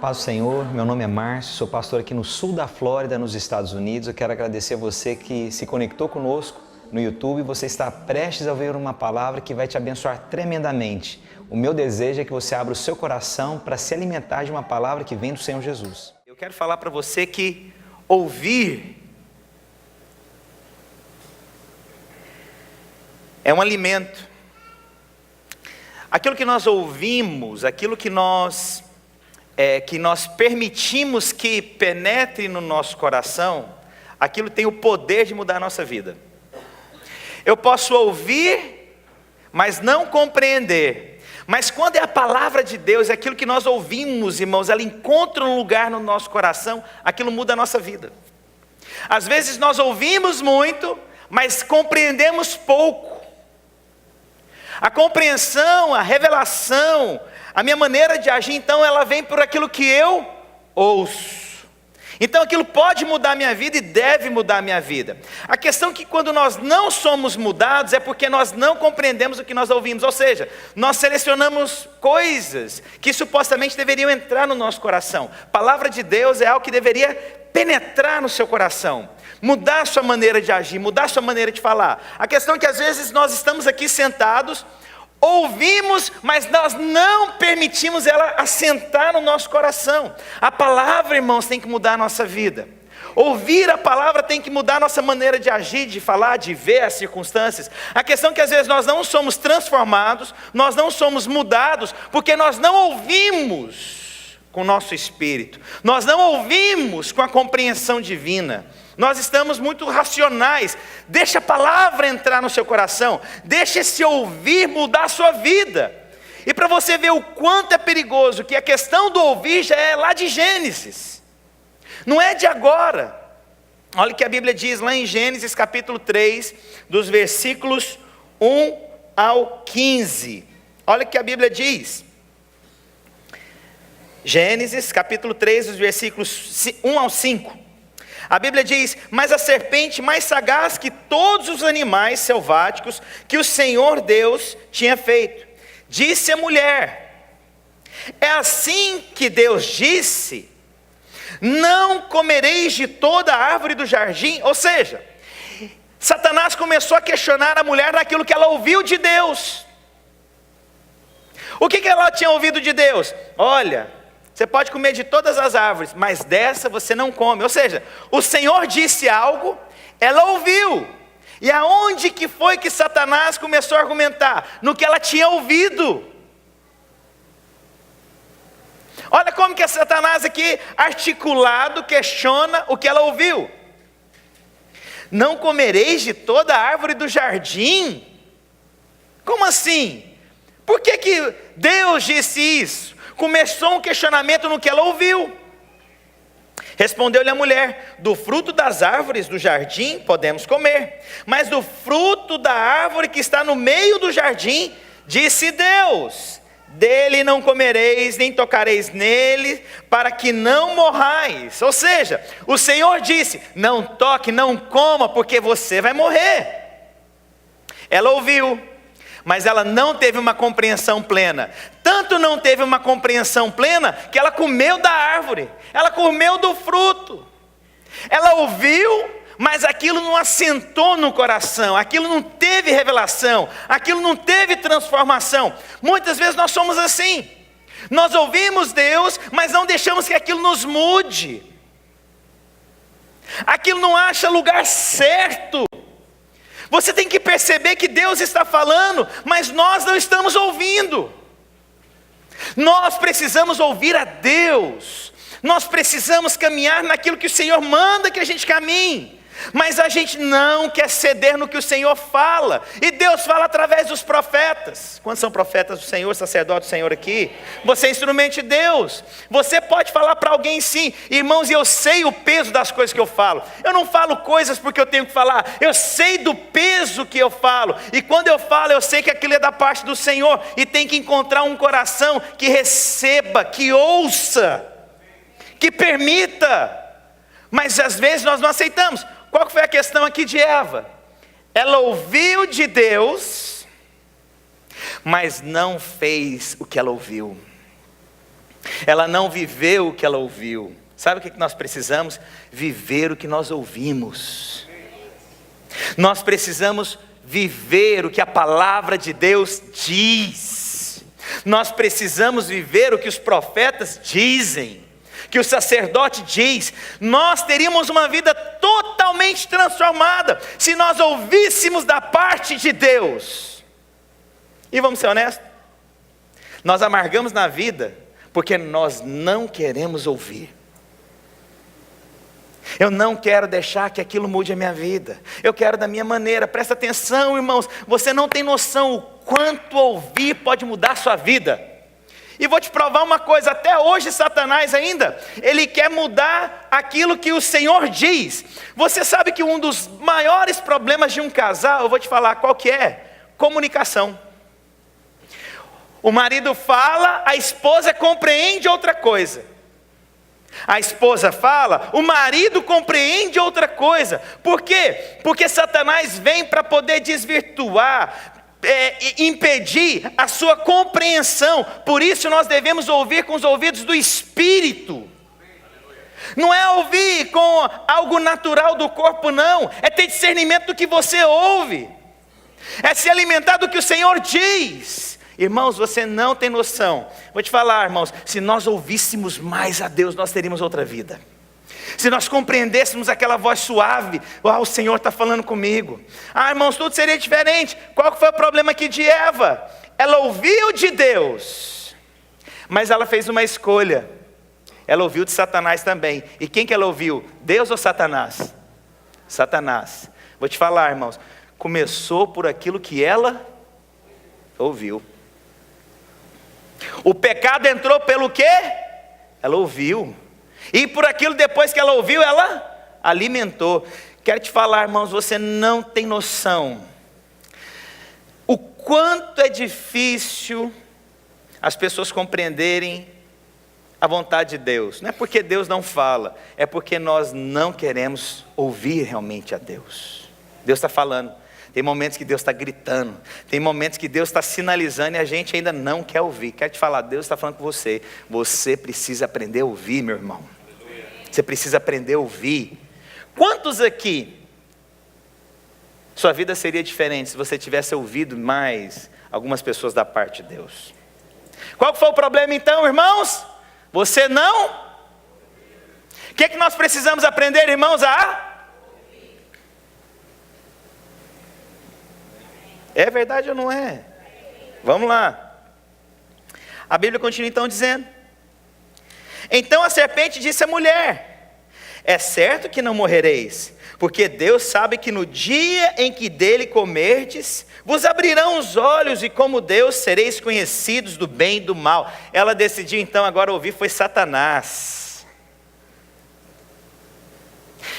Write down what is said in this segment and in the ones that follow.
Paz do Senhor, meu nome é Márcio, sou pastor aqui no sul da Flórida, nos Estados Unidos. Eu quero agradecer a você que se conectou conosco no YouTube. Você está prestes a ouvir uma palavra que vai te abençoar tremendamente. O meu desejo é que você abra o seu coração para se alimentar de uma palavra que vem do Senhor Jesus. Eu quero falar para você que ouvir é um alimento. Aquilo que nós ouvimos, aquilo que nós permitimos que penetre no nosso coração, aquilo tem o poder de mudar a nossa vida. Eu posso ouvir, mas não compreender. Mas quando é a palavra de Deus, é aquilo que nós ouvimos, irmãos, ela encontra um lugar no nosso coração, aquilo muda a nossa vida. Às vezes nós ouvimos muito, mas compreendemos pouco. A compreensão, a revelação, a minha maneira de agir, então, ela vem por aquilo que eu ouço. Então, aquilo pode mudar a minha vida e deve mudar a minha vida. A questão é que quando nós não somos mudados, é porque nós não compreendemos o que nós ouvimos. Ou seja, nós selecionamos coisas que supostamente deveriam entrar no nosso coração. Palavra de Deus é algo que deveria penetrar no seu coração. Mudar a sua maneira de agir, mudar a sua maneira de falar. A questão é que às vezes nós estamos aqui sentados, ouvimos, mas nós não permitimos ela assentar no nosso coração. A palavra, irmãos, tem que mudar a nossa vida. Ouvir a palavra tem que mudar a nossa maneira de agir, de falar, de ver as circunstâncias. A questão é que às vezes nós não somos transformados, nós não somos mudados, porque nós não ouvimos com o nosso espírito. Nós não ouvimos com a compreensão divina. Nós estamos muito racionais. Deixa a palavra entrar no seu coração. Deixa esse ouvir mudar a sua vida. E para você ver o quanto é perigoso, que a questão do ouvir já é lá de Gênesis. Não é de agora. Olha o que a Bíblia diz lá em Gênesis capítulo 3, dos versículos 1 ao 15. Olha o que a Bíblia diz. Gênesis capítulo 3, dos versículos 1 ao 5. A Bíblia diz: mas a serpente mais sagaz que todos os animais selváticos que o Senhor Deus tinha feito, disse à mulher: é assim que Deus disse, não comereis de toda a árvore do jardim? Ou seja, Satanás começou a questionar a mulher naquilo que ela ouviu de Deus. O que ela tinha ouvido de Deus? Olha, você pode comer de todas as árvores, mas dessa você não come. Ou seja, o Senhor disse algo, ela ouviu. E aonde que foi que Satanás começou a argumentar? No que ela tinha ouvido. Olha como que Satanás aqui, articulado, questiona o que ela ouviu. Não comereis de toda a árvore do jardim? Como assim? Por que Deus disse isso? Começou um questionamento no que ela ouviu. Respondeu-lhe a mulher: do fruto das árvores do jardim podemos comer, mas do fruto da árvore que está no meio do jardim, disse Deus: dele não comereis, nem tocareis nele, para que não morrais. Ou seja, o Senhor disse: não toque, não coma, porque você vai morrer. Ela ouviu, mas ela não teve uma compreensão plena. Tanto não teve uma compreensão plena, que ela comeu da árvore, ela comeu do fruto. Ela ouviu, mas aquilo não assentou no coração, aquilo não teve revelação, aquilo não teve transformação. Muitas vezes nós somos assim. Nós ouvimos Deus, mas não deixamos que aquilo nos mude. Aquilo não acha lugar certo. Você tem que perceber que Deus está falando, mas nós não estamos ouvindo. Nós precisamos ouvir a Deus. Nós precisamos caminhar naquilo que o Senhor manda que a gente caminhe. Mas a gente não quer ceder no que o Senhor fala. E Deus fala através dos profetas. Quantos são profetas do Senhor, sacerdote do Senhor aqui? Você é instrumento de Deus. Você pode falar para alguém sim. Irmãos, eu sei o peso das coisas que eu falo. Eu não falo coisas porque eu tenho que falar. Eu sei do peso que eu falo. E quando eu falo, eu sei que aquilo é da parte do Senhor. E tem que encontrar um coração que receba, que ouça, que permita. Mas às vezes nós não aceitamos. Qual foi a questão aqui de Eva? Ela ouviu de Deus, mas não fez o que ela ouviu. Ela não viveu o que ela ouviu. Sabe o que nós precisamos? Viver o que nós ouvimos. Nós precisamos viver o que a palavra de Deus diz. Nós precisamos viver o que os profetas dizem, que o sacerdote diz. Nós teríamos uma vida totalmente transformada se nós ouvíssemos da parte de Deus. E vamos ser honestos, nós amargamos na vida porque nós não queremos ouvir. Eu não quero deixar que aquilo mude a minha vida. Eu quero da minha maneira. Presta atenção, irmãos. Você não tem noção o quanto ouvir pode mudar a sua vida. E vou te provar uma coisa. Até hoje Satanás ainda, ele quer mudar aquilo que o Senhor diz. Você sabe que um dos maiores problemas de um casal, eu vou te falar qual que é? Comunicação. O marido fala, a esposa compreende outra coisa. A esposa fala, o marido compreende outra coisa. Por quê? Porque Satanás vem para poder desvirtuar, impedir a sua compreensão. Por isso nós devemos ouvir com os ouvidos do Espírito. Não é ouvir com algo natural do corpo, não. É ter discernimento do que você ouve. É se alimentar do que o Senhor diz. Irmãos, você não tem noção. Vou te falar, irmãos, se nós ouvíssemos mais a Deus, nós teríamos outra vida. Se nós compreendêssemos aquela voz suave, o Senhor está falando comigo. Irmãos, tudo seria diferente. Qual foi o problema aqui de Eva? Ela ouviu de Deus, mas ela fez uma escolha. Ela ouviu de Satanás também. E quem que ela ouviu? Deus ou Satanás? Satanás. Vou te falar, irmãos, começou por aquilo que ela ouviu. O pecado entrou pelo quê? Ela ouviu. E por aquilo depois que ela ouviu, ela alimentou. Quero te falar, irmãos, você não tem noção o quanto é difícil as pessoas compreenderem a vontade de Deus. Não é porque Deus não fala, é porque nós não queremos ouvir realmente a Deus. Deus está falando. Tem momentos que Deus está gritando. Tem momentos que Deus está sinalizando e a gente ainda não quer ouvir. Quero te falar, Deus está falando com você. Você precisa aprender a ouvir, meu irmão. Você precisa aprender a ouvir. Quantos aqui, sua vida seria diferente se você tivesse ouvido mais algumas pessoas da parte de Deus? Qual foi o problema então, irmãos? Você não? O que nós precisamos aprender, irmãos, É verdade ou não é? Vamos lá. A Bíblia continua então dizendo: então a serpente disse à mulher: é certo que não morrereis, porque Deus sabe que no dia em que dele comerdes, vos abrirão os olhos, e como Deus sereis conhecidos do bem e do mal. Ela decidiu então agora ouvir, foi Satanás.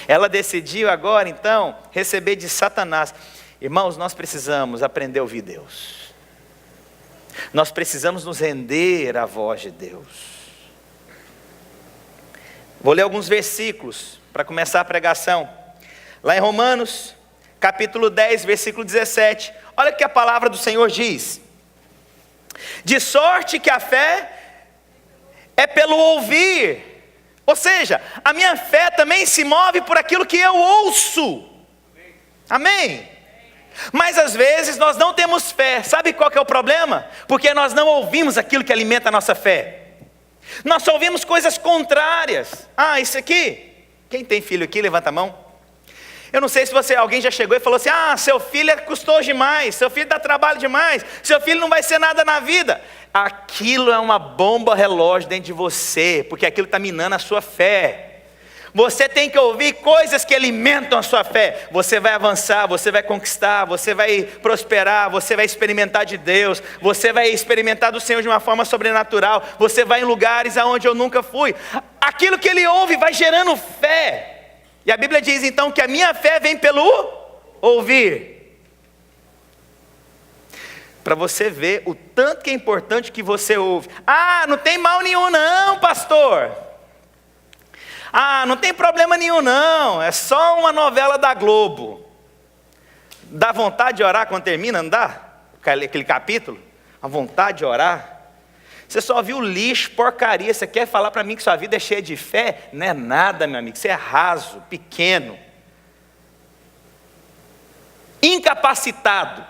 Ela decidiu agora então receber de Satanás. Irmãos, nós precisamos aprender a ouvir Deus. Nós precisamos nos render à voz de Deus. Vou ler alguns versículos para começar a pregação. Lá em Romanos, capítulo 10, versículo 17. Olha o que a palavra do Senhor diz: de sorte que a fé é pelo ouvir. Ou seja, a minha fé também se move por aquilo que eu ouço. Amém? Mas às vezes nós não temos fé. Sabe qual que é o problema? Porque nós não ouvimos aquilo que alimenta a nossa fé. Nós só ouvimos coisas contrárias. Isso aqui, quem tem filho aqui, levanta a mão. Eu não sei se alguém já chegou e falou assim: seu filho é custoso demais, seu filho dá trabalho demais, seu filho não vai ser nada na vida. Aquilo é uma bomba relógio dentro de você, porque aquilo está minando a sua fé. Você tem que ouvir coisas que alimentam a sua fé. Você vai avançar, você vai conquistar, você vai prosperar, você vai experimentar de Deus, você vai experimentar do Senhor de uma forma sobrenatural, você vai em lugares aonde eu nunca fui. Aquilo que ele ouve vai gerando fé. E a Bíblia diz então que a minha fé vem pelo ouvir. Para você ver o tanto que é importante que você ouve. Não tem mal nenhum não, pastor. Não tem problema nenhum não, é só uma novela da Globo. Dá vontade de orar quando termina, não dá? Aquele capítulo, a vontade de orar. Você só viu lixo, porcaria. Você quer falar para mim que sua vida é cheia de fé? Não é nada, meu amigo. Você é raso, pequeno, incapacitado.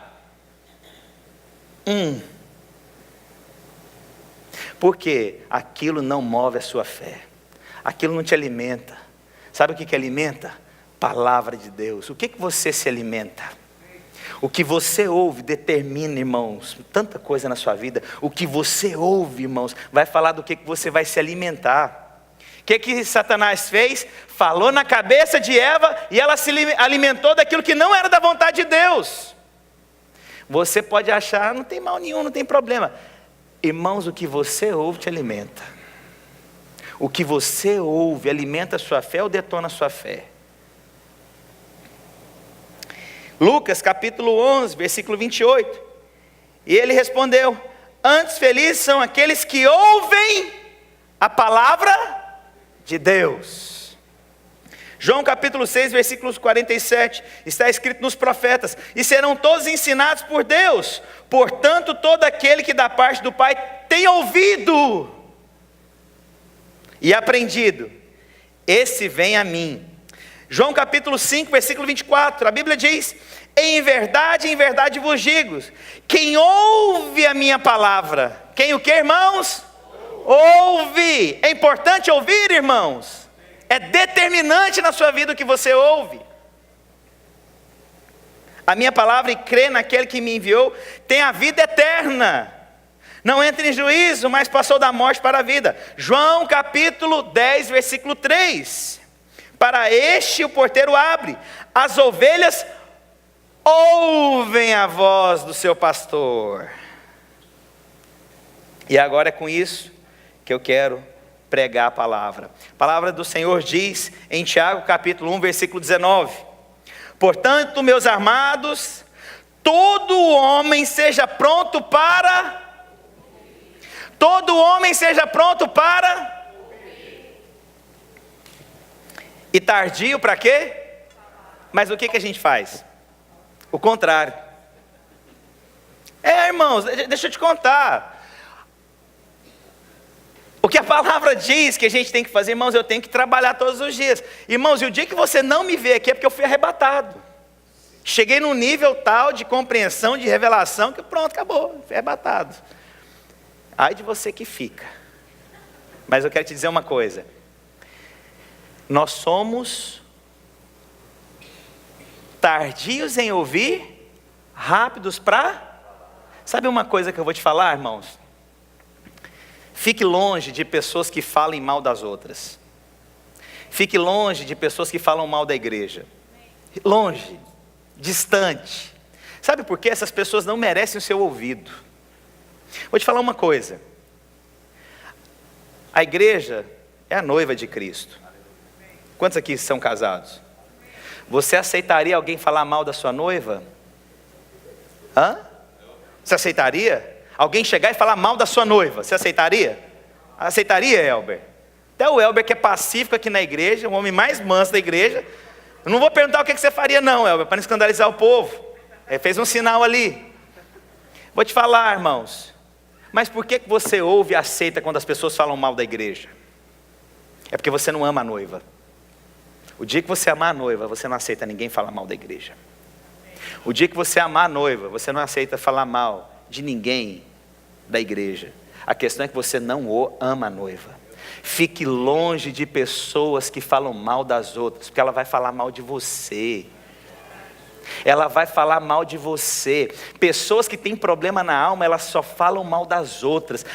Porque aquilo não move a sua fé. Aquilo não te alimenta. Sabe o que alimenta? Palavra de Deus. O que você se alimenta? O que você ouve determina, irmãos, tanta coisa na sua vida. O que você ouve, irmãos, vai falar do que você vai se alimentar. O que Satanás fez? Falou na cabeça de Eva e ela se alimentou daquilo que não era da vontade de Deus. Você pode achar, não tem mal nenhum, não tem problema. Irmãos, o que você ouve te alimenta. O que você ouve alimenta a sua fé ou detona a sua fé. Lucas capítulo 11, versículo 28. E ele respondeu: antes felizes são aqueles que ouvem a palavra de Deus. João capítulo 6, versículos 47. Está escrito nos profetas: e serão todos ensinados por Deus. Portanto, todo aquele que da parte do Pai tem ouvido e aprendido, esse vem a mim. João capítulo 5, versículo 24, a Bíblia diz: em verdade vos digo, quem ouve a minha palavra, quem o que, irmãos? Ouve. É importante ouvir, irmãos. É determinante na sua vida o que você ouve. A minha palavra e crê naquele que me enviou, tem a vida eterna. Não entra em juízo, mas passou da morte para a vida. João capítulo 10, versículo 3. Para este o porteiro abre, as ovelhas ouvem a voz do seu pastor. E agora é com isso que eu quero pregar a palavra. A palavra do Senhor diz em Tiago capítulo 1, versículo 19. Portanto, meus amados, todo homem seja pronto para... Todo homem seja pronto para... E tardio para quê? Mas o que a gente faz? O contrário. Irmãos, deixa eu te contar. O que a palavra diz que a gente tem que fazer, irmãos, eu tenho que trabalhar todos os dias. Irmãos, e o dia que você não me vê aqui é porque eu fui arrebatado. Cheguei num nível tal de compreensão, de revelação, que pronto, acabou, fui arrebatado. Ai de você que fica. Mas eu quero te dizer uma coisa. Nós somos tardios em ouvir, rápidos para... Sabe uma coisa que eu vou te falar, irmãos? Fique longe de pessoas que falem mal das outras. Fique longe de pessoas que falam mal da igreja. Longe, distante. Sabe por quê? Essas pessoas não merecem o seu ouvido. Vou te falar uma coisa. A igreja é a noiva de Cristo. Quantos aqui são casados? Você aceitaria alguém falar mal da sua noiva? Você aceitaria? Alguém chegar e falar mal da sua noiva, você aceitaria? Aceitaria, Elber? Até o Elber, que é pacífico aqui na igreja, o homem mais manso da igreja. Eu não vou perguntar o que você faria não, Elber, para não escandalizar o povo. Ele fez um sinal ali. Vou te falar, irmãos. Mas por que você ouve e aceita quando as pessoas falam mal da igreja? É porque você não ama a noiva. O dia que você amar a noiva, você não aceita ninguém falar mal da igreja. O dia que você amar a noiva, você não aceita falar mal de ninguém da igreja. A questão é que você não ama a noiva. Fique longe de pessoas que falam mal das outras, porque ela vai falar mal de você. Ela vai falar mal de você. Pessoas que têm problema na alma, elas só falam mal das outras.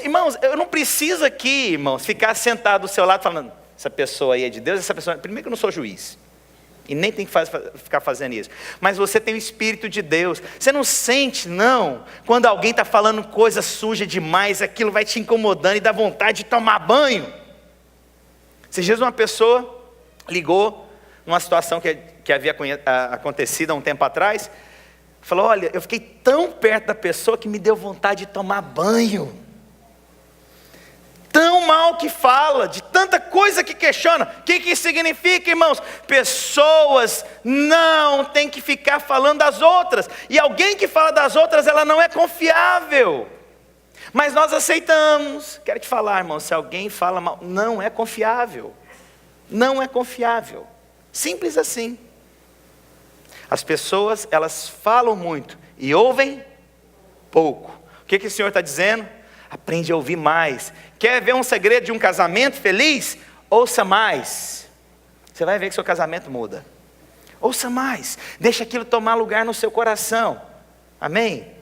Irmãos, eu não preciso aqui, irmãos, ficar sentado do seu lado falando, essa pessoa aí é de Deus, essa pessoa... Primeiro que eu não sou juiz. E nem tem que ficar fazendo isso. Mas você tem o Espírito de Deus. Você não sente, não, quando alguém está falando coisa suja demais, aquilo vai te incomodando e dá vontade de tomar banho. Esses dias uma pessoa ligou, numa situação que havia acontecido há um tempo atrás, falou, olha, eu fiquei tão perto da pessoa que me deu vontade de tomar banho. Tão mal que fala, de tanta coisa que questiona. O que isso significa, irmãos? Pessoas não têm que ficar falando das outras. E alguém que fala das outras, ela não é confiável. Mas nós aceitamos. Quero te falar, irmão, se alguém fala mal, não é confiável. Não é confiável. Simples assim. As pessoas, elas falam muito e ouvem pouco. O que o Senhor está dizendo? Aprende a ouvir mais. Quer ver um segredo de um casamento feliz? Ouça mais. Você vai ver que seu casamento muda. Ouça mais. Deixa aquilo tomar lugar no seu coração. Amém?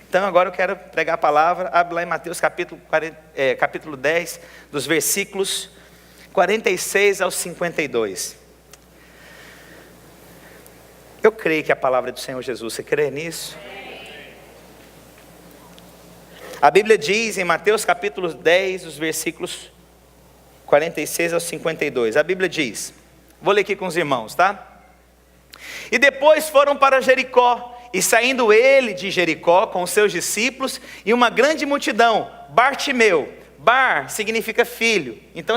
Então agora eu quero pregar a palavra. Abre lá em Mateus capítulo 10, dos versículos 46 ao 52. Eu creio que a palavra do Senhor Jesus, você crê nisso? A Bíblia diz em Mateus capítulo 10, os versículos 46 ao 52. A Bíblia diz, vou ler aqui com os irmãos, tá? E depois foram para Jericó, e saindo ele de Jericó com os seus discípulos e uma grande multidão, Bartimeu. Bar significa filho, então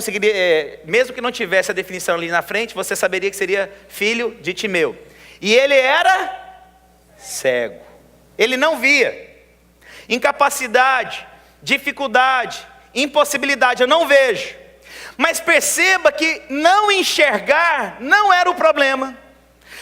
mesmo que não tivesse a definição ali na frente, você saberia que seria filho de Timeu. E ele era cego, ele não via. Incapacidade, dificuldade, impossibilidade, eu não vejo. Mas perceba que não enxergar não era o problema,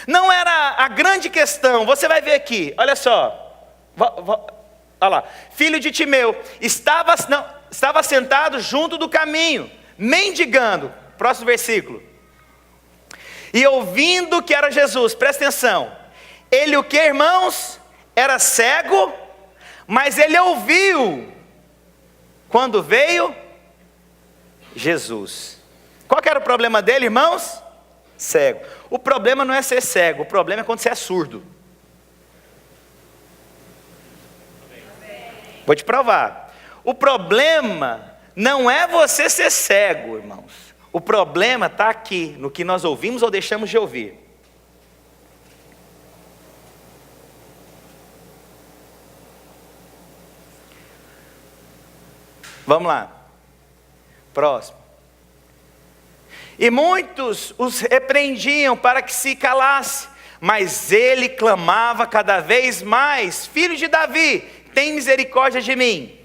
não era a grande questão. Você vai ver aqui, olha só, olha lá, filho de Timeu, estava sentado junto do caminho, mendigando. Próximo versículo. E ouvindo que era Jesus, presta atenção, ele o que, irmãos? Era cego, mas ele ouviu quando veio Jesus. Qual que era o problema dele, irmãos? Cego. O problema não é ser cego, o problema é quando você é surdo. Vou te provar. O problema não é você ser cego, irmãos. O problema está aqui, no que nós ouvimos ou deixamos de ouvir. Vamos lá. Próximo. E muitos os repreendiam para que se calasse, mas ele clamava cada vez mais: Filho de Davi, tem misericórdia de mim.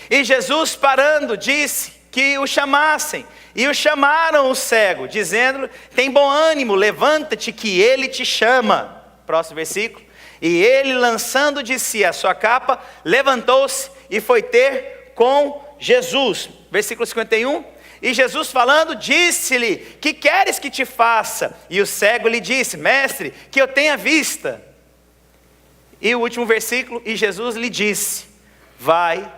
E Jesus, parando, disse que o chamassem. E o chamaram o cego, dizendo: tem bom ânimo, levanta-te que ele te chama. Próximo versículo. E ele, lançando de si a sua capa, levantou-se e foi ter com Jesus. Versículo 51. E Jesus falando, disse-lhe: que queres que te faça? E o cego lhe disse: mestre, que eu tenha vista. E o último versículo, e Jesus lhe disse: vai,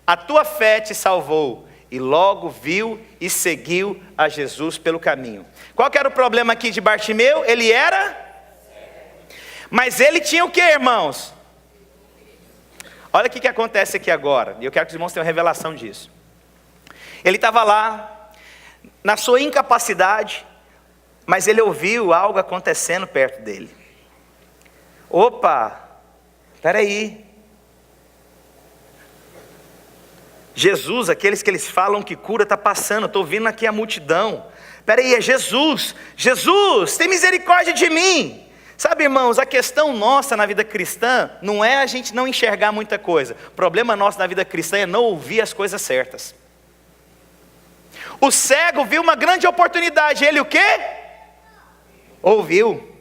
a tua fé te salvou. E logo viu e seguiu a Jesus pelo caminho. Qual que era o problema aqui de Bartimeu? Ele era? Mas ele tinha o que, irmãos? Olha o que acontece aqui agora. E eu quero que os irmãos tenham revelação disso. Ele estava lá, na sua incapacidade, mas ele ouviu algo acontecendo perto dele. Opa, espera aí. Jesus, aqueles que eles falam que cura, está passando, estou ouvindo aqui a multidão. Espera aí, é Jesus. Jesus, tem misericórdia de mim. Sabe, irmãos, a questão nossa na vida cristã não é a gente não enxergar muita coisa. O problema nosso na vida cristã é não ouvir as coisas certas. O cego viu uma grande oportunidade, ele o quê? Ouviu.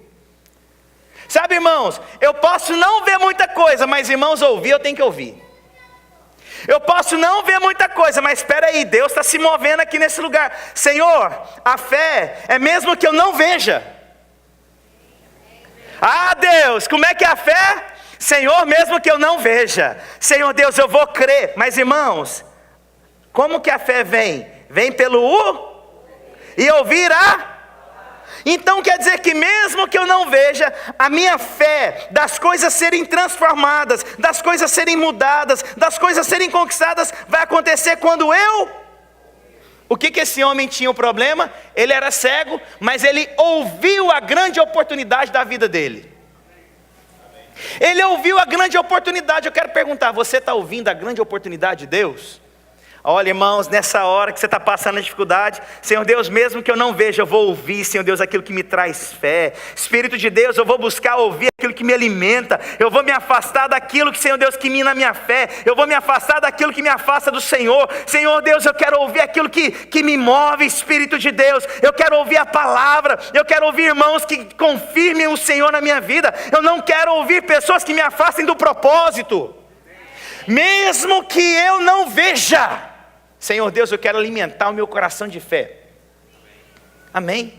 Sabe, irmãos, eu posso não ver muita coisa, mas irmãos, ouvir eu tenho que ouvir. Eu posso não ver muita coisa, mas espera aí, Deus está se movendo aqui nesse lugar. Senhor, a fé é mesmo que eu não veja. Ah, Deus, como é que é a fé? Senhor, mesmo que eu não veja. Senhor Deus, eu vou crer. Mas irmãos, como que a fé vem? Vem pelo e ouvir a. Então quer dizer que mesmo que eu não veja, a minha fé das coisas serem transformadas, das coisas serem mudadas, das coisas serem conquistadas, vai acontecer quando eu... O que esse homem tinha o problema? Ele era cego, mas ele ouviu a grande oportunidade da vida dele. Ele ouviu a grande oportunidade. Eu quero perguntar, você está ouvindo a grande oportunidade de Deus? Olha, irmãos, nessa hora que você está passando a dificuldade, Senhor Deus, mesmo que eu não veja, eu vou ouvir, Senhor Deus, aquilo que me traz fé. Espírito de Deus, eu vou buscar ouvir aquilo que me alimenta. Eu vou me afastar daquilo que, Senhor Deus, que mina a minha fé. Eu vou me afastar daquilo que me afasta do Senhor. Senhor Deus, eu quero ouvir aquilo que me move, Espírito de Deus. Eu quero ouvir a palavra. Eu quero ouvir irmãos que confirmem o Senhor na minha vida. Eu não quero ouvir pessoas que me afastem do propósito. Mesmo que eu não veja, Senhor Deus, eu quero alimentar o meu coração de fé. Amém?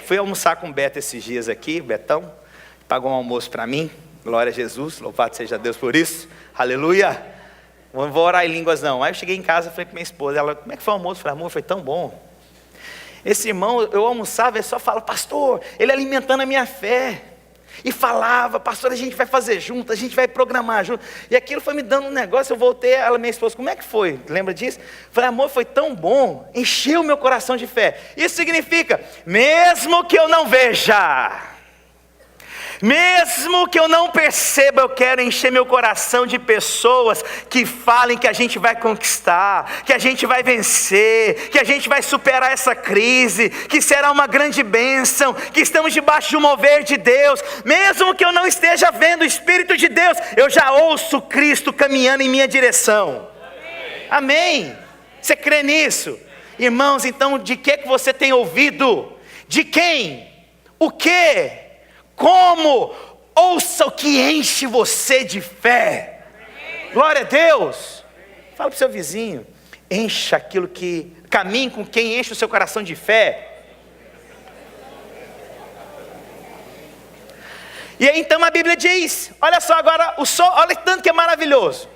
Fui almoçar com o Beto esses dias aqui, Betão, pagou um almoço para mim, glória a Jesus, louvado seja Deus por isso, aleluia. Não vou orar em línguas não. Aí eu cheguei em casa e falei com minha esposa, ela, como é que foi o almoço? Eu falei, amor, foi tão bom. Esse irmão, eu almoçava, ele só fala, pastor, ele alimentando a minha fé. E falava, pastor, a gente vai fazer junto, a gente vai programar junto. E aquilo foi me dando um negócio, eu voltei, ela, minha esposa, como é que foi? Lembra disso? Falei, amor, foi tão bom, encheu o meu coração de fé. Isso significa, mesmo que eu não veja, mesmo que eu não perceba, eu quero encher meu coração de pessoas que falem que a gente vai conquistar, que a gente vai vencer, que a gente vai superar essa crise, que será uma grande bênção, que estamos debaixo de um mover de Deus. Mesmo que eu não esteja vendo o Espírito de Deus, eu já ouço Cristo caminhando em minha direção. Amém? Você crê nisso? Irmãos, então de que você tem ouvido? De quem? O que? Como? Ouça o que enche você de fé. Glória a Deus. Fala para o seu vizinho, encha aquilo que, caminhe com quem enche o seu coração de fé. E aí então a Bíblia diz, olha só agora, olha tanto que é maravilhoso.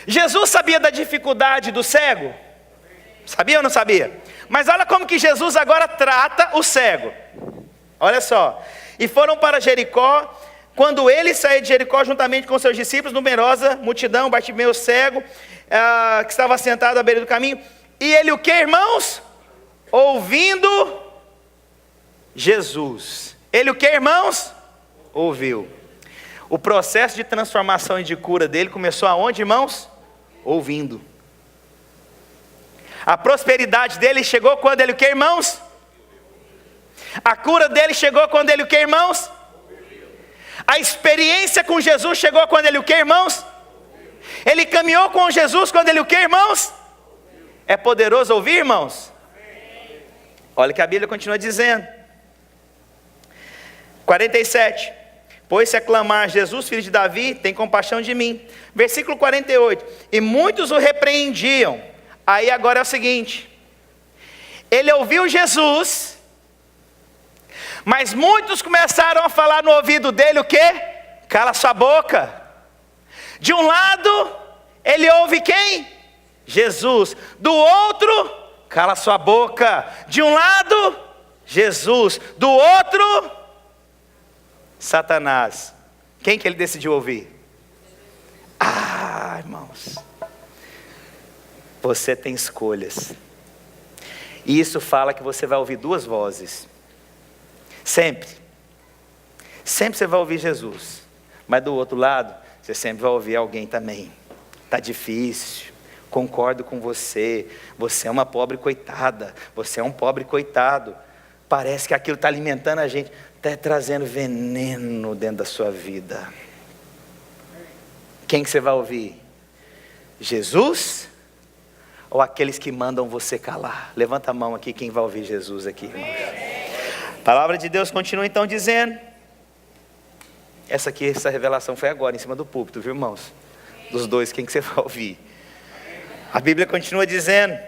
Jesus sabia da dificuldade do cego? Sabia ou não sabia? Mas olha como que Jesus agora trata o cego. Olha só. E foram para Jericó. Quando ele saiu de Jericó juntamente com seus discípulos, numerosa multidão, Bartimeu cego, que estava sentado à beira do caminho. E ele o que, irmãos? Ouvindo Jesus. Ele o que, irmãos? Ouviu. O processo de transformação e de cura dele começou aonde, irmãos? Ouvindo. A prosperidade dele chegou quando ele o que, irmãos? A cura dele chegou quando ele o que, irmãos? A experiência com Jesus chegou quando ele o que, irmãos? Ele caminhou com Jesus quando ele o que, irmãos? É poderoso ouvir, irmãos? Olha o que a Bíblia continua dizendo. 47. Pois se aclamar, Jesus, filho de Davi, tem compaixão de mim. Versículo 48. E muitos o repreendiam. Aí agora é o seguinte. Ele ouviu Jesus, mas muitos começaram a falar no ouvido dele o quê? Cala sua boca. De um lado, ele ouve quem? Jesus. Do outro, cala sua boca. De um lado, Jesus. Do outro, Satanás. Quem que ele decidiu ouvir? Ah, irmãos, você tem escolhas. E isso fala que você vai ouvir duas vozes. Sempre você vai ouvir Jesus, mas do outro lado, você sempre vai ouvir alguém também. Está difícil, concordo com você, você é uma pobre coitada, você é um pobre coitado, parece que aquilo está alimentando a gente, está trazendo veneno dentro da sua vida. Quem que você vai ouvir? Jesus? Ou aqueles que mandam você calar? Levanta a mão aqui, quem vai ouvir Jesus aqui, irmãos. A palavra de Deus continua então dizendo, essa revelação foi agora, em cima do púlpito, viu, irmãos? Dos dois, quem que você vai ouvir? A Bíblia continua dizendo,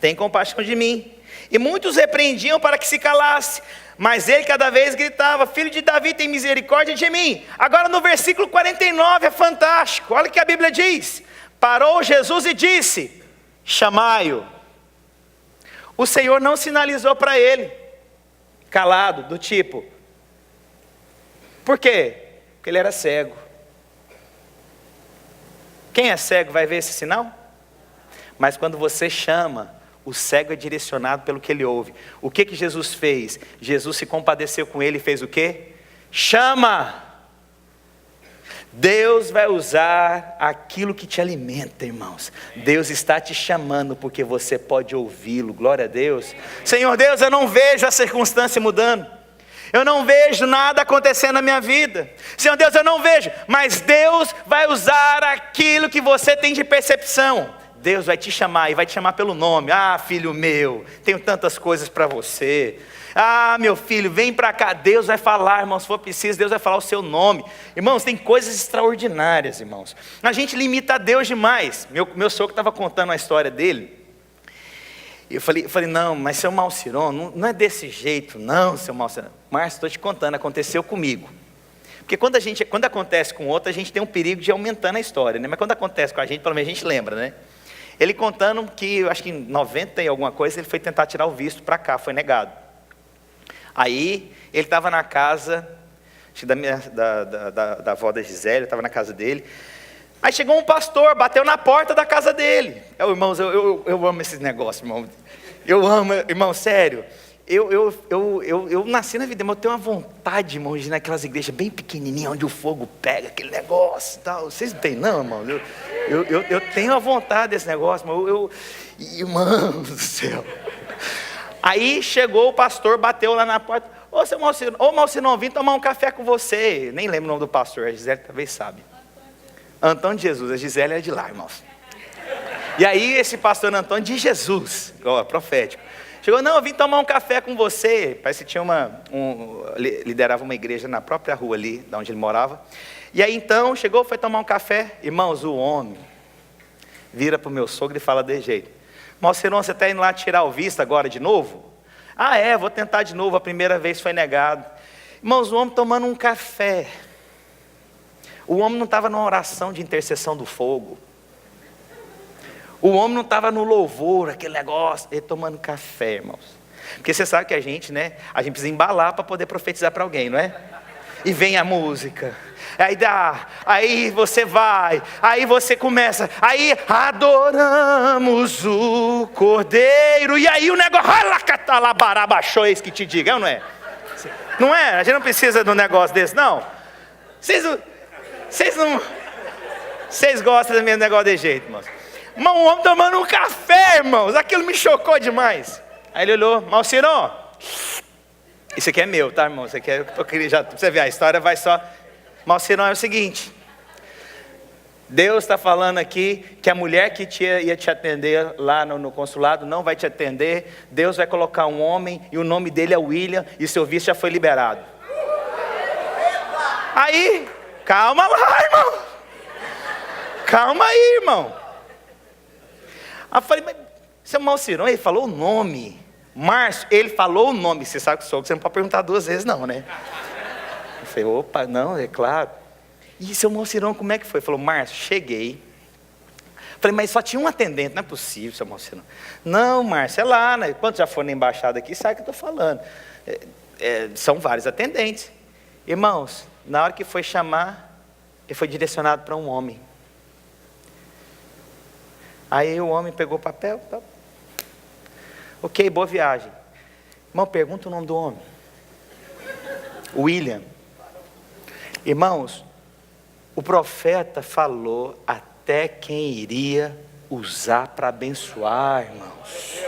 tem compaixão de mim. E muitos repreendiam para que se calasse, mas ele cada vez gritava, filho de Davi, tem misericórdia de mim. Agora no versículo 49 é fantástico, olha o que a Bíblia diz. Parou Jesus e disse, chamai-o. O Senhor não sinalizou para ele, calado, do tipo, por quê? Porque ele era cego. Quem é cego vai ver esse sinal? Mas quando você chama, o cego é direcionado pelo que ele ouve. O que Jesus fez? Jesus se compadeceu com ele e fez o quê? Chama! Deus vai usar aquilo que te alimenta, irmãos. Deus está te chamando porque você pode ouvi-lo, glória a Deus. Senhor Deus, eu não vejo a circunstância mudando, eu não vejo nada acontecendo na minha vida. Senhor Deus, eu não vejo, mas Deus vai usar aquilo que você tem de percepção. Deus vai te chamar e vai te chamar pelo nome. Ah, filho meu, tenho tantas coisas para você. Ah, meu filho, vem para cá. Deus vai falar, irmãos, se for preciso, Deus vai falar o seu nome. Irmãos, tem coisas extraordinárias, irmãos. A gente limita a Deus demais. Meu sogro estava contando a história dele. E eu falei, não, mas seu Malciron, não é desse jeito, não, seu Malciron. Márcio, estou te contando, aconteceu comigo. Porque quando acontece com outro, a gente tem um perigo de aumentando a história, né? Mas quando acontece com a gente, pelo menos a gente lembra, né? Ele contando que, eu acho que em 90 e alguma coisa, ele foi tentar tirar o visto para cá, foi negado. Aí, ele estava na casa, acho que da avó da Gisele, estava na casa dele. Aí chegou um pastor, bateu na porta da casa dele. Irmãos, eu amo esses negócios, irmão. Eu amo, irmão, sério. Eu nasci na vida, mas eu tenho uma vontade, irmão, de ir naquelas igrejas bem pequenininhas, onde o fogo pega, aquele negócio e tal. Vocês não têm não, irmão? Eu tenho a vontade desse negócio, mas irmão do céu. Aí chegou o pastor, bateu lá na porta. Ô, seu Malcinon, vim tomar um café com você. Nem lembro o nome do pastor, a Gisele talvez sabe. Antônio de Jesus, a Gisele é de lá, irmãos. E aí esse pastor Antônio de Jesus, profético, chegou, não, eu vim tomar um café com você. Parece que tinha liderava uma igreja na própria rua ali, de onde ele morava. E aí então, chegou, foi tomar um café. Irmãos, o homem vira para o meu sogro e fala desse jeito. Malciron, você está indo lá tirar o visto agora de novo? Ah, vou tentar de novo, a primeira vez foi negado. Irmãos, o homem tomando um café. O homem não estava numa oração de intercessão do fogo. O homem não estava no louvor, aquele negócio, ele tomando café, irmãos. Porque você sabe que a gente precisa embalar para poder profetizar para alguém, não é? E vem a música, aí você vai, aí você começa, aí adoramos o Cordeiro, e aí o negócio, que te diga, não é? Não é? A gente não precisa de um negócio desse, não. Vocês gostam do mesmo negócio de jeito, irmãos. Irmão, um homem tomando um café, irmãos, aquilo me chocou demais. Aí ele olhou, Malciron, isso aqui é meu, tá, irmão? Isso aqui é, eu queria já, pra você ver, a história vai só. Malciron, é o seguinte, Deus está falando aqui que a mulher que ia te atender lá no consulado não vai te atender. Deus vai colocar um homem e o nome dele é William e seu visto já foi liberado. Aí, calma lá, irmão. Calma aí, irmão. Aí eu falei, mas seu Malciron, ele falou o nome. Márcio, ele falou o nome. Você sabe que sou, você não pode perguntar duas vezes não, né? Eu falei, opa, não, é claro. E seu Malciron, como é que foi? Ele falou, Márcio, cheguei. Eu falei, mas só tinha um atendente, não é possível, seu Malciron. Não, Márcio, é lá, né? Quando já for na embaixada aqui, sabe o que eu estou falando. São vários atendentes. Irmãos, na hora que foi chamar, ele foi direcionado para um homem. Aí o homem pegou o papel, tá. Ok, boa viagem. Irmão, pergunta o nome do homem. William. Irmãos, o profeta falou até quem iria usar para abençoar, irmãos.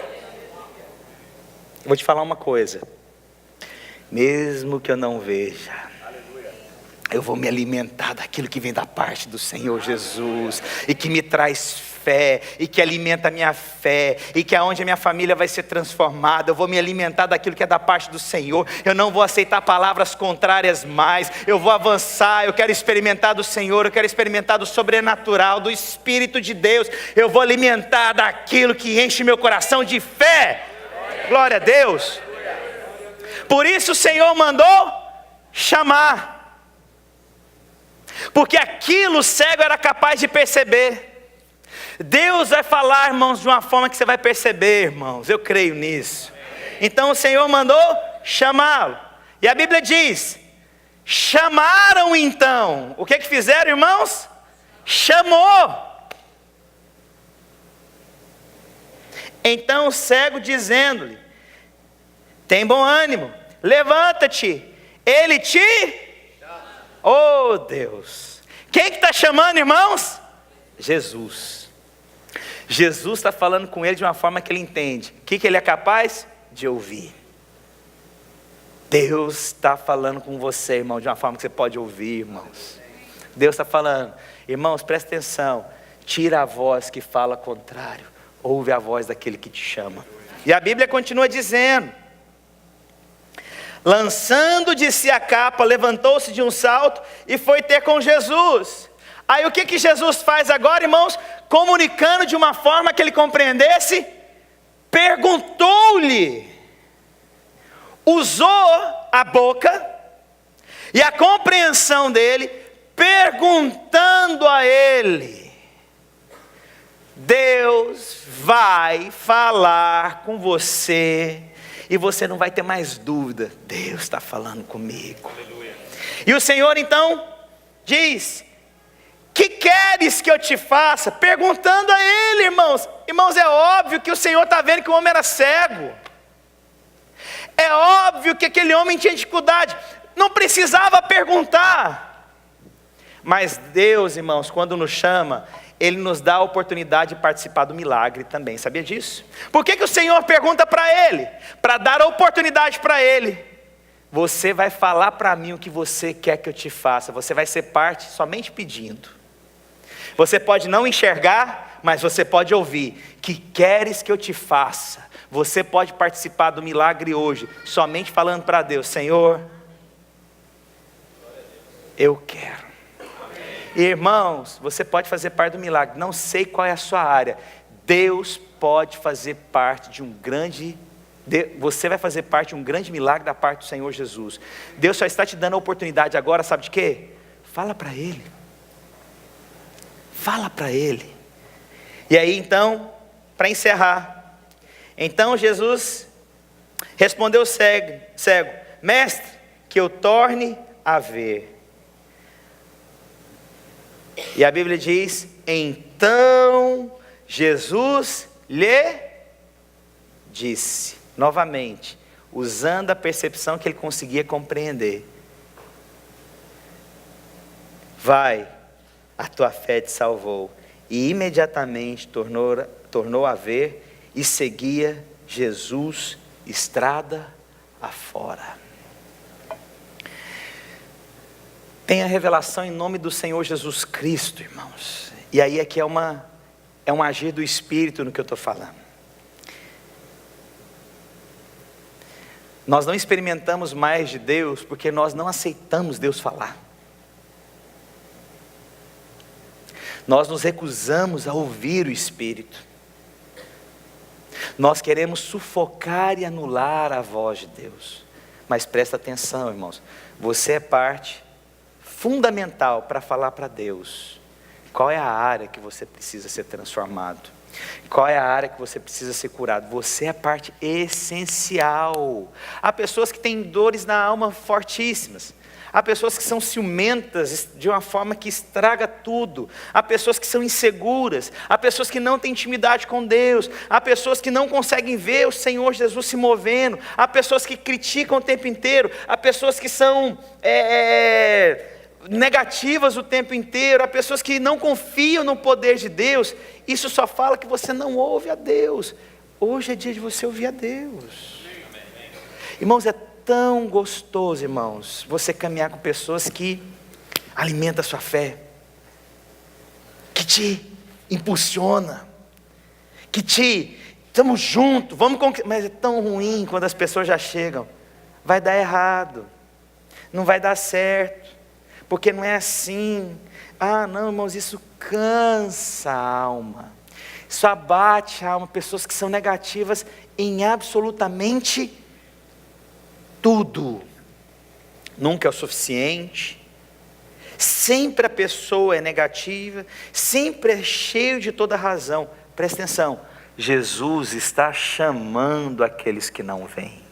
Eu vou te falar uma coisa. Mesmo que eu não veja, eu vou me alimentar daquilo que vem da parte do Senhor Jesus e que me traz fé, e que alimenta a minha fé, e que aonde a minha família vai ser transformada, eu vou me alimentar daquilo que é da parte do Senhor. Eu não vou aceitar palavras contrárias mais, eu vou avançar, eu quero experimentar do Senhor, eu quero experimentar do sobrenatural, do Espírito de Deus, eu vou alimentar daquilo que enche meu coração de fé. Glória a Deus. Por isso o Senhor mandou chamar, porque aquilo o cego era capaz de perceber. Deus vai falar, irmãos, de uma forma que você vai perceber, irmãos, eu creio nisso. Então o Senhor mandou chamá-lo, e a Bíblia diz, chamaram então, o que fizeram, irmãos? Chamou. Então o cego dizendo-lhe, tem bom ânimo, levanta-te, ele te... Oh Deus, Quem que está chamando, irmãos? Jesus. Jesus está falando com ele de uma forma que ele entende. O que ele é capaz de ouvir? Deus está falando com você, irmão, de uma forma que você pode ouvir, irmãos. Deus está falando, irmãos, presta atenção. Tira a voz que fala contrário. Ouve a voz daquele que te chama. E a Bíblia continua dizendo: lançando de si a capa, levantou-se de um salto e foi ter com Jesus. Aí o que Jesus faz agora, irmãos? Comunicando de uma forma que ele compreendesse, perguntou-lhe. Usou a boca e a compreensão dele, perguntando a ele. Deus vai falar com você e você não vai ter mais dúvida. Deus está falando comigo. Aleluia. E o Senhor então diz: que queres que eu te faça? Perguntando a ele, irmãos. Irmãos, é óbvio que o Senhor está vendo que o homem era cego. É óbvio que aquele homem tinha dificuldade. Não precisava perguntar. Mas Deus, irmãos, quando nos chama, Ele nos dá a oportunidade de participar do milagre também. Sabia disso? Por que o Senhor pergunta para ele? Para dar a oportunidade para ele. Você vai falar para mim o que você quer que eu te faça. Você vai ser parte somente pedindo. Você pode não enxergar, mas você pode ouvir. Que queres que eu te faça? Você pode participar do milagre hoje, somente falando para Deus: Senhor, eu quero. Irmãos, você pode fazer parte do milagre. Não sei qual é a sua área. Deus pode fazer parte de um grande... Você vai fazer parte de um grande milagre da parte do Senhor Jesus. Deus só está te dando a oportunidade agora, sabe de quê? Fala para Ele. Fala para Ele. E aí então, para encerrar. Então Jesus respondeu o cego: mestre, que eu torne a ver. E a Bíblia diz: então Jesus lhe disse, novamente, usando a percepção que ele conseguia compreender: vai, a tua fé te salvou. E imediatamente tornou a ver e seguia Jesus estrada afora. Tem a revelação em nome do Senhor Jesus Cristo, irmãos. E aí é que é um agir do Espírito no que eu estou falando. Nós não experimentamos mais de Deus porque nós não aceitamos Deus falar. Nós nos recusamos a ouvir o Espírito. Nós queremos sufocar e anular a voz de Deus. Mas presta atenção, irmãos. Você é parte fundamental para falar para Deus qual é a área que você precisa ser transformado, qual é a área que você precisa ser curado. Você é parte essencial. Há pessoas que têm dores na alma fortíssimas. Há pessoas que são ciumentas de uma forma que estraga tudo. Há pessoas que são inseguras. Há pessoas que não têm intimidade com Deus. Há pessoas que não conseguem ver o Senhor Jesus se movendo. Há pessoas que criticam o tempo inteiro. Há pessoas que são negativas o tempo inteiro. Há pessoas que não confiam no poder de Deus. Isso só fala que você não ouve a Deus. Hoje é dia de você ouvir a Deus. Irmãos, é tão gostoso, irmãos, você caminhar com pessoas que alimentam a sua fé, que te impulsiona, que estamos juntos, vamos conquistar. Mas é tão ruim quando as pessoas já chegam: vai dar errado, não vai dar certo, porque não é assim. Ah não, irmãos, isso cansa a alma, isso abate a alma. Pessoas que são negativas em absolutamente tudo, nunca é o suficiente, sempre a pessoa é negativa, sempre é cheio de toda razão. Presta atenção, Jesus está chamando aqueles que não vêm.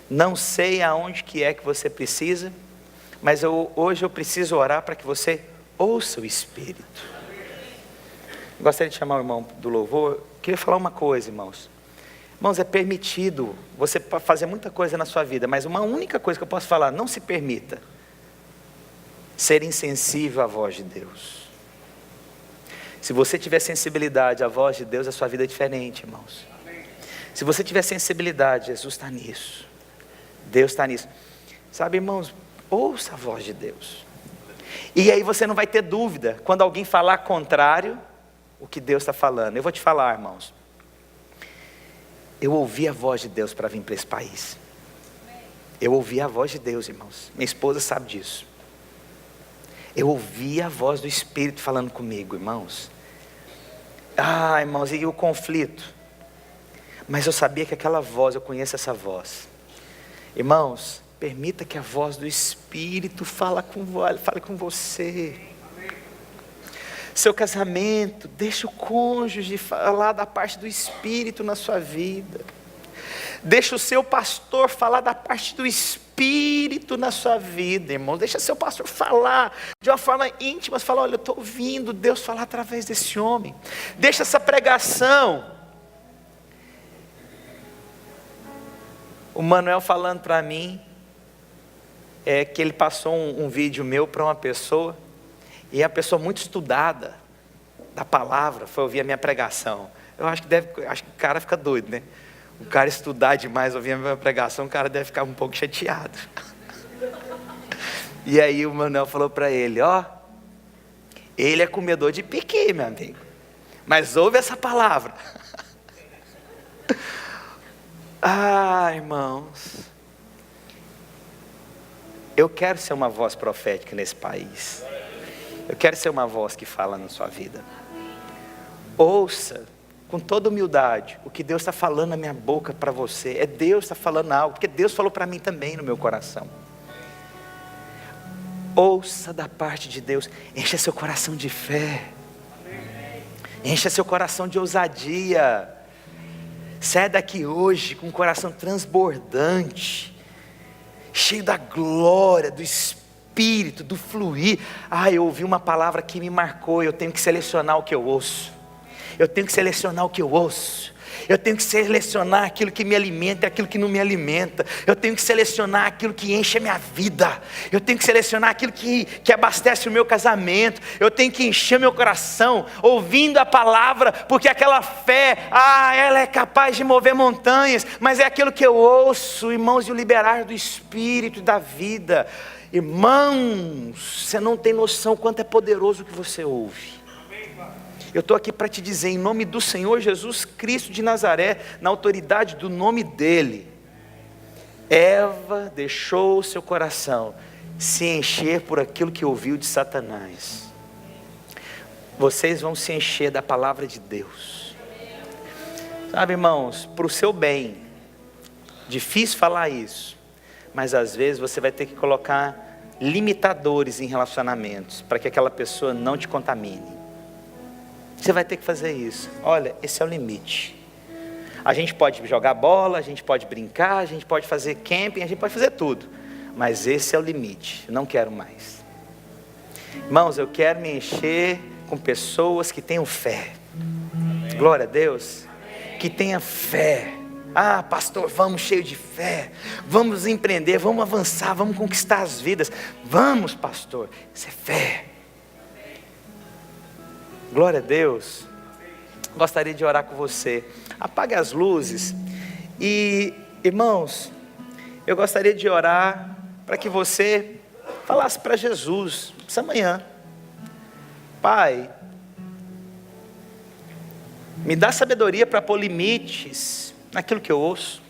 Não sei aonde que é que você precisa, mas hoje eu preciso orar para que você ouça o Espírito. Gostaria de chamar o irmão do louvor. Queria falar uma coisa, irmãos. Irmãos, é permitido você fazer muita coisa na sua vida, mas uma única coisa que eu posso falar: não se permita ser insensível à voz de Deus. Se você tiver sensibilidade à voz de Deus, a sua vida é diferente, irmãos. Se você tiver sensibilidade, Jesus está nisso. Deus está nisso. Sabe, irmãos, ouça a voz de Deus. E aí você não vai ter dúvida, quando alguém falar contrário, o que Deus está falando. Eu vou te falar, irmãos. Eu ouvi a voz de Deus para vir para esse país. Eu ouvi a voz de Deus, irmãos. Minha esposa sabe disso. Eu ouvi a voz do Espírito falando comigo, irmãos. Irmãos, e o conflito? Mas eu sabia que aquela voz, eu conheço essa voz. Irmãos, permita que a voz do Espírito fale com você. Seu casamento, deixa o cônjuge falar da parte do Espírito na sua vida. Deixa o seu pastor falar da parte do Espírito na sua vida, irmão. Deixa seu pastor falar de uma forma íntima. Fala, olha, eu estou ouvindo Deus falar através desse homem. Deixa essa pregação. O Manuel falando para mim, que ele passou um vídeo meu para uma pessoa, e a pessoa muito estudada da palavra foi ouvir a minha pregação. Eu acho que o cara fica doido, né? O cara estudar demais, ouvir a minha pregação, o cara deve ficar um pouco chateado. E aí o Manuel falou para ele, ele é comedor de piqui, meu amigo, mas ouve essa palavra. Irmãos, eu quero ser uma voz profética nesse país. Eu quero ser uma voz que fala na sua vida. Ouça com toda humildade o que Deus está falando na minha boca para você. É Deus que está falando algo, porque Deus falou para mim também no meu coração. Ouça da parte de Deus. Encha seu coração de fé. Encha seu coração de ousadia. Sai daqui hoje com um coração transbordante, cheio da glória, do Espírito, do fluir. Eu ouvi uma palavra que me marcou. Eu tenho que selecionar o que eu ouço. Eu tenho que selecionar o que eu ouço. Eu tenho que selecionar aquilo que me alimenta e aquilo que não me alimenta. Eu tenho que selecionar aquilo que enche a minha vida. Eu tenho que selecionar aquilo que abastece o meu casamento. Eu tenho que encher meu coração ouvindo a palavra, porque aquela fé, ela é capaz de mover montanhas, mas é aquilo que eu ouço, irmãos, e o liberar do Espírito e da vida. Irmãos, você não tem noção quanto é poderoso o que você ouve. Eu estou aqui para te dizer, em nome do Senhor Jesus Cristo de Nazaré, na autoridade do nome dEle, Eva deixou seu coração se encher por aquilo que ouviu de Satanás. Vocês vão se encher da palavra de Deus. Sabe, irmãos, para o seu bem, difícil falar isso, mas às vezes você vai ter que colocar limitadores em relacionamentos, para que aquela pessoa não te contamine. Você vai ter que fazer isso. Olha, esse é o limite. A gente pode jogar bola, a gente pode brincar, a gente pode fazer camping, a gente pode fazer tudo. Mas esse é o limite. Eu não quero mais. Irmãos, eu quero me encher com pessoas que tenham fé. Glória a Deus. Que tenha fé. Pastor, vamos cheio de fé. Vamos empreender, vamos avançar, vamos conquistar as vidas. Vamos, pastor. Isso é fé. Glória a Deus. Gostaria de orar com você. Apague as luzes. E, irmãos, eu gostaria de orar para que você falasse para Jesus essa manhã: Pai, me dá sabedoria para pôr limites naquilo que eu ouço.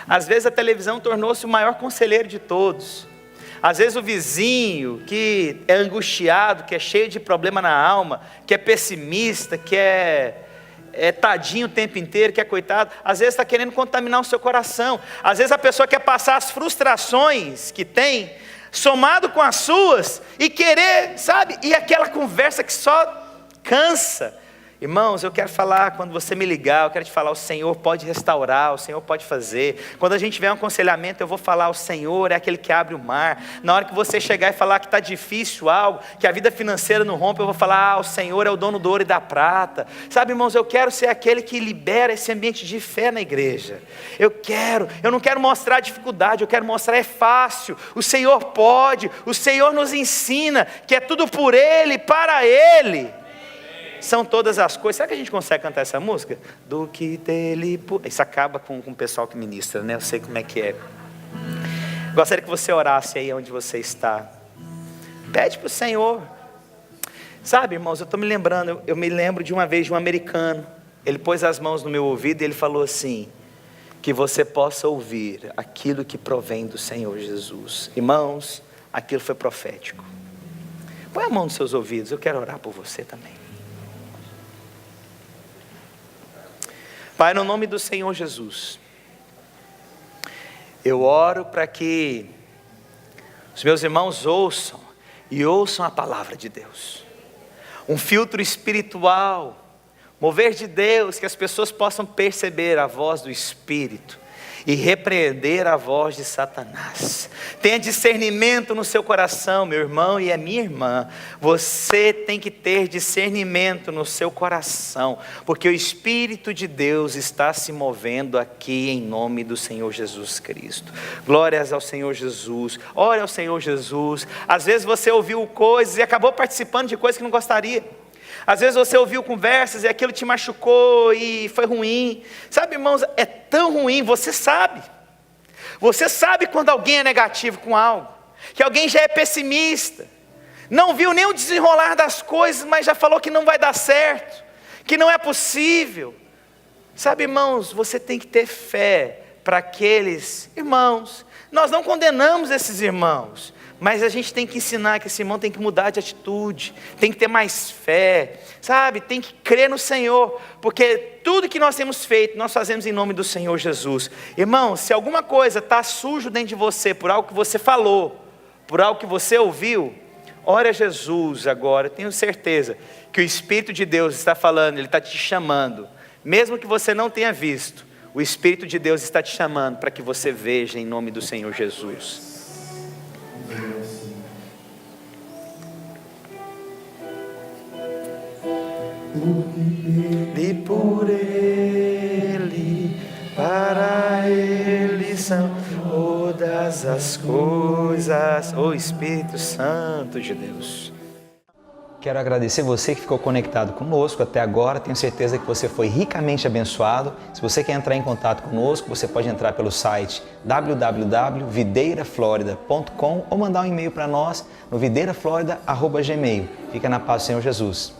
Às vezes a televisão tornou-se o maior conselheiro de todos. Às vezes o vizinho que é angustiado, que é cheio de problema na alma, que é pessimista, que é tadinho o tempo inteiro, que é coitado, às vezes está querendo contaminar o seu coração. Às vezes a pessoa quer passar as frustrações que tem, somado com as suas, e querer, sabe, e aquela conversa que só cansa. Irmãos, eu quero falar, quando você me ligar, eu quero te falar, o Senhor pode restaurar, o Senhor pode fazer. Quando a gente tiver um aconselhamento, eu vou falar, o Senhor é aquele que abre o mar. Na hora que você chegar e falar que está difícil algo, que a vida financeira não rompe, eu vou falar, o Senhor é o dono do ouro e da prata. Sabe, irmãos, eu quero ser aquele que libera esse ambiente de fé na igreja. Eu não quero mostrar dificuldade, eu quero mostrar é fácil. O Senhor pode, o Senhor nos ensina que é tudo por Ele, para Ele. São todas as coisas. Será que a gente consegue cantar essa música? Do que dele... Isso acaba com o pessoal que ministra, né? Eu sei como é que é. Gostaria que você orasse aí onde você está. Pede para o Senhor. Sabe, irmãos, eu me lembro de uma vez de um americano. Ele pôs as mãos no meu ouvido e ele falou assim: que você possa ouvir aquilo que provém do Senhor Jesus. Irmãos, aquilo foi profético. Põe a mão nos seus ouvidos, eu quero orar por você também. Pai, no nome do Senhor Jesus, eu oro para que os meus irmãos ouçam a palavra de Deus. Um filtro espiritual, mover de Deus, que as pessoas possam perceber a voz do Espírito e repreender a voz de Satanás. Tenha discernimento no seu coração, meu irmão e a minha irmã. Você tem que ter discernimento no seu coração, porque o Espírito de Deus está se movendo aqui em nome do Senhor Jesus Cristo. Glórias ao Senhor Jesus. Ore ao Senhor Jesus. Às vezes você ouviu coisas e acabou participando de coisas que não gostaria. Às vezes você ouviu conversas e aquilo te machucou e foi ruim. Sabe, irmãos, é tão ruim, você sabe. Você sabe quando alguém é negativo com algo, que alguém já é pessimista, não viu nem o desenrolar das coisas, mas já falou que não vai dar certo, que não é possível. Sabe, irmãos, você tem que ter fé para aqueles irmãos. Nós não condenamos esses irmãos, mas a gente tem que ensinar que esse irmão tem que mudar de atitude, tem que ter mais fé, sabe? Tem que crer no Senhor, porque tudo que nós temos feito, nós fazemos em nome do Senhor Jesus. Irmão, se alguma coisa está sujo dentro de você, por algo que você falou, por algo que você ouviu, ore a Jesus agora. Eu tenho certeza que o Espírito de Deus está falando, Ele está te chamando, mesmo que você não tenha visto, o Espírito de Deus está te chamando para que você veja em nome do Senhor Jesus. E por Ele, para Ele são todas as coisas. O Espírito Santo de Deus. Quero agradecer você que ficou conectado conosco até agora. Tenho certeza que você foi ricamente abençoado. Se você quer entrar em contato conosco, você pode entrar pelo site www.videiraflorida.com ou mandar um e-mail para nós no videiraflorida@gmail.com. Fica na paz do Senhor Jesus.